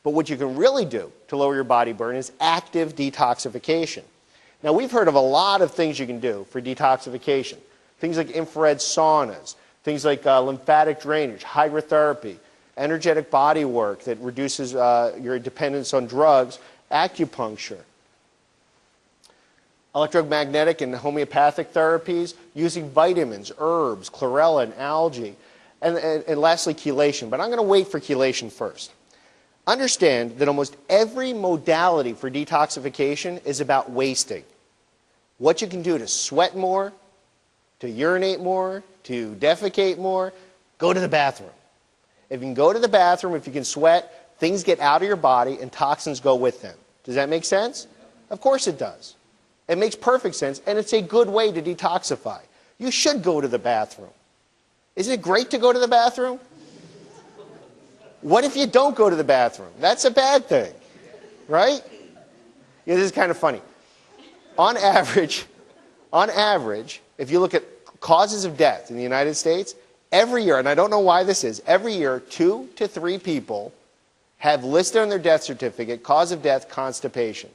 But what you can really do to lower your body burn is active detoxification. Now, we've heard of a lot of things you can do for detoxification. Things like infrared saunas, things like lymphatic drainage, hydrotherapy, energetic body work that reduces your dependence on drugs, acupuncture, electromagnetic and homeopathic therapies, using vitamins, herbs, chlorella, algae, and lastly, chelation. But I'm going to wait for chelation first. Understand that almost every modality for detoxification is about wasting. What you can do to sweat more, to urinate more, to defecate more, go to the bathroom. If you can go to the bathroom, if you can sweat, things get out of your body and toxins go with them. Does that make sense? Of course it does. It makes perfect sense, and it's a good way to detoxify. You should go to the bathroom. Isn't it great to go to the bathroom? What if you don't go to the bathroom? That's a bad thing, right? Yeah, this is kind of funny. On average, if you look at causes of death in the United States, every year, and I don't know why this is, every year 2 to 3 people have listed on their death certificate, cause of death, constipation.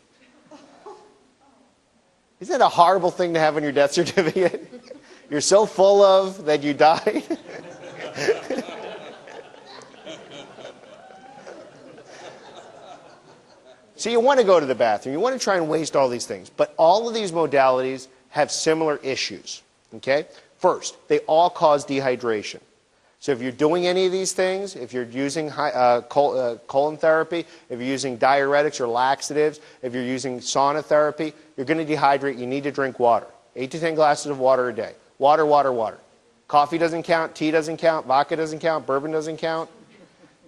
Isn't that a horrible thing to have on your death certificate? You're so full of that you died. So you want to go to the bathroom. You want to try and waste all these things. But all of these modalities have similar issues. Okay? First, they all cause dehydration. So if you're doing any of these things, if you're using colon therapy, if you're using diuretics or laxatives, if you're using sauna therapy, you're going to dehydrate. You need to drink water. 8 to 10 glasses of water a day. Water, water, water. Coffee doesn't count. Tea doesn't count. Vodka doesn't count. Bourbon doesn't count.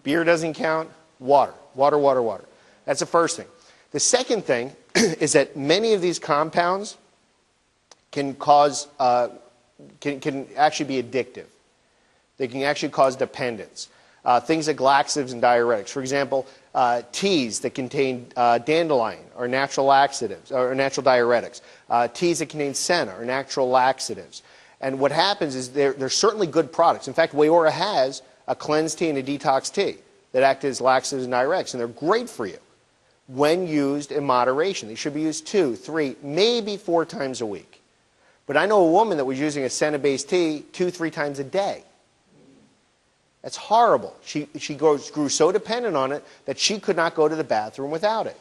Beer doesn't count. Water. Water, water, water. That's the first thing. The second thing is that many of these compounds can cause, can actually be addictive. They can actually cause dependence. Things like laxatives and diuretics. For example, teas that contain dandelion are natural laxatives, or natural diuretics. Teas that contain senna are natural laxatives. And what happens is they're certainly good products. In fact, Wayora has a cleanse tea and a detox tea that act as laxatives and diuretics, and they're great for you when used in moderation. They should be used 2, 3, maybe 4 times a week. But I know a woman that was using a senna-based tea 2, 3 times a day. That's horrible. She grew so dependent on it that she could not go to the bathroom without it.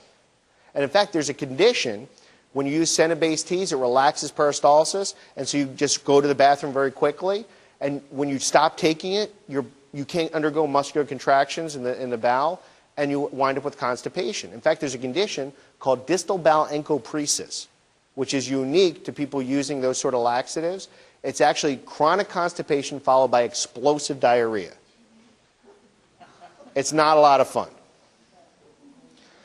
And in fact, there's a condition when you use senna-based teas, it relaxes peristalsis, and so you just go to the bathroom very quickly. And when you stop taking it, you can't undergo muscular contractions in the bowel, and you wind up with constipation. In fact, there's a condition called distal bowel encopresis, which is unique to people using those sort of laxatives. It's actually chronic constipation followed by explosive diarrhea. It's not a lot of fun.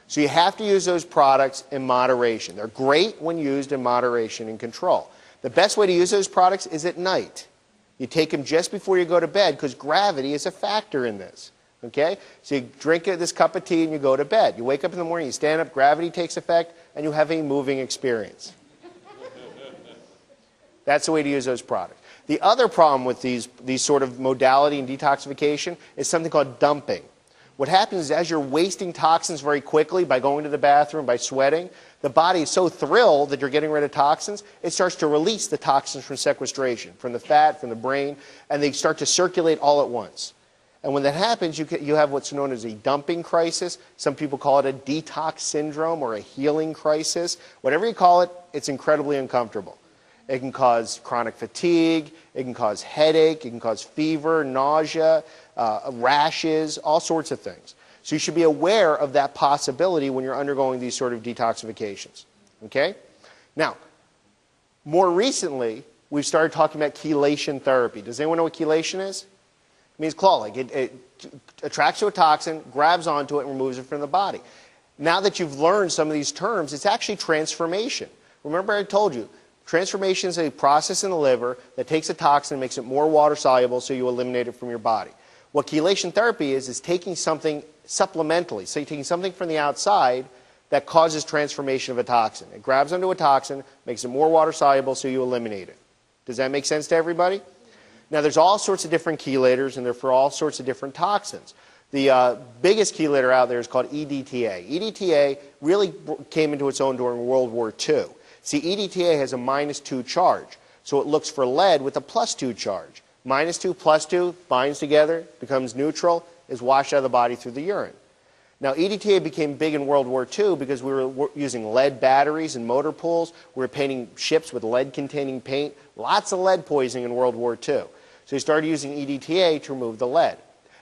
So you have to use those products in moderation. They're great when used in moderation and control. The best way to use those products is at night. You take them just before you go to bed because gravity is a factor in this. Okay? So you drink this cup of tea and you go to bed. You wake up in the morning, you stand up, gravity takes effect, and you have a moving experience. That's the way to use those products. The other problem with these sort of modality and detoxification is something called dumping. What happens is as you're wasting toxins very quickly by going to the bathroom, by sweating, the body is so thrilled that you're getting rid of toxins, it starts to release the toxins from sequestration, from the fat, from the brain, and they start to circulate all at once. And when that happens, you have what's known as a dumping crisis. Some people call it a detox syndrome or a healing crisis. Whatever you call it, it's incredibly uncomfortable. It can cause chronic fatigue, it can cause headache, it can cause fever, nausea, rashes, all sorts of things. So you should be aware of that possibility when you're undergoing these sort of detoxifications. Okay? Now, more recently, we've started talking about chelation therapy. Does anyone know what chelation is? It means clawing. It attracts to a toxin, grabs onto it, and removes it from the body. Now that you've learned some of these terms, it's actually transformation. Remember I told you, transformation is a process in the liver that takes a toxin and makes it more water soluble so you eliminate it from your body. What chelation therapy is taking something supplementally, so you're taking something from the outside that causes transformation of a toxin. It grabs onto a toxin, makes it more water soluble so you eliminate it. Does that make sense to everybody? Now there's all sorts of different chelators and they're for all sorts of different toxins. The biggest chelator out there is called EDTA. EDTA really came into its own during World War II. See, EDTA has a -2 charge, so it looks for lead with a +2 charge. -2, +2 binds together, becomes neutral, is washed out of the body through the urine. Now, EDTA became big in World War II because we were using lead batteries and motor pools. We were painting ships with lead-containing paint. Lots of lead poisoning in World War II. So we started using EDTA to remove the lead.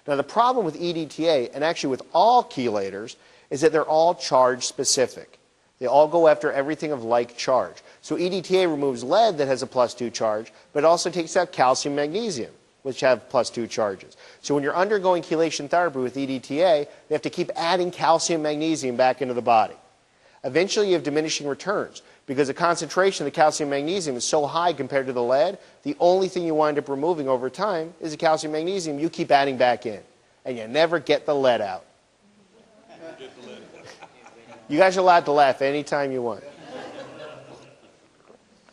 Now, the problem with EDTA, and actually with all chelators, is that they're all charge-specific. They all go after everything of like charge. So EDTA removes lead that has a +2 charge, but it also takes out calcium, magnesium, which have +2 charges. So when you're undergoing chelation therapy with EDTA, they have to keep adding calcium, magnesium back into the body. Eventually, you have diminishing returns because the concentration of the calcium, magnesium is so high compared to the lead, the only thing you wind up removing over time is the calcium, magnesium you keep adding back in, and you never get the lead out. You guys are allowed to laugh anytime you want.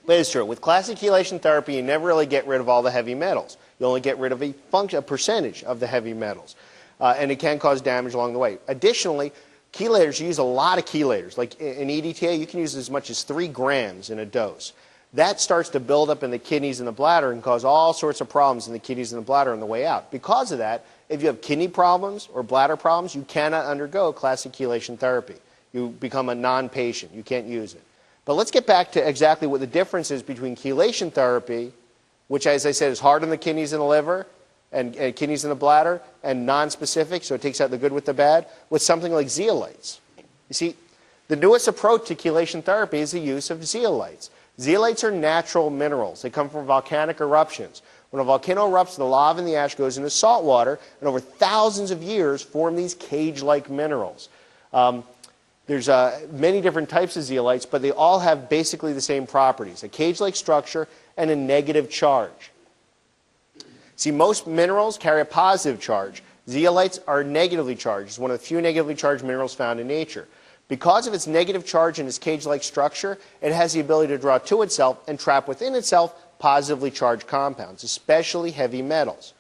But it's true. With classic chelation therapy, you never really get rid of all the heavy metals. You only get rid of a percentage of the heavy metals. And it can cause damage along the way. Additionally, chelators, you use a lot of chelators. Like in EDTA, you can use as much as 3 grams in a dose. That starts to build up in the kidneys and the bladder and cause all sorts of problems in the kidneys and the bladder on the way out. Because of that, if you have kidney problems or bladder problems, you cannot undergo classic chelation therapy. You become a non-patient. You can't use it. But let's get back to exactly what the difference is between chelation therapy, which, as I said, is hard on the kidneys and the liver and kidneys and the bladder, and non-specific, so it takes out the good with the bad, with something like zeolites. You see, the newest approach to chelation therapy is the use of zeolites. Zeolites are natural minerals. They come from volcanic eruptions. When a volcano erupts, the lava and the ash goes into salt water, and over thousands of years form these cage-like minerals. There's many different types of zeolites, but they all have basically the same properties, a cage-like structure and a negative charge. See, most minerals carry a positive charge. Zeolites are negatively charged. It's one of the few negatively charged minerals found in nature. Because of its negative charge and its cage-like structure, it has the ability to draw to itself and trap within itself positively charged compounds, especially heavy metals.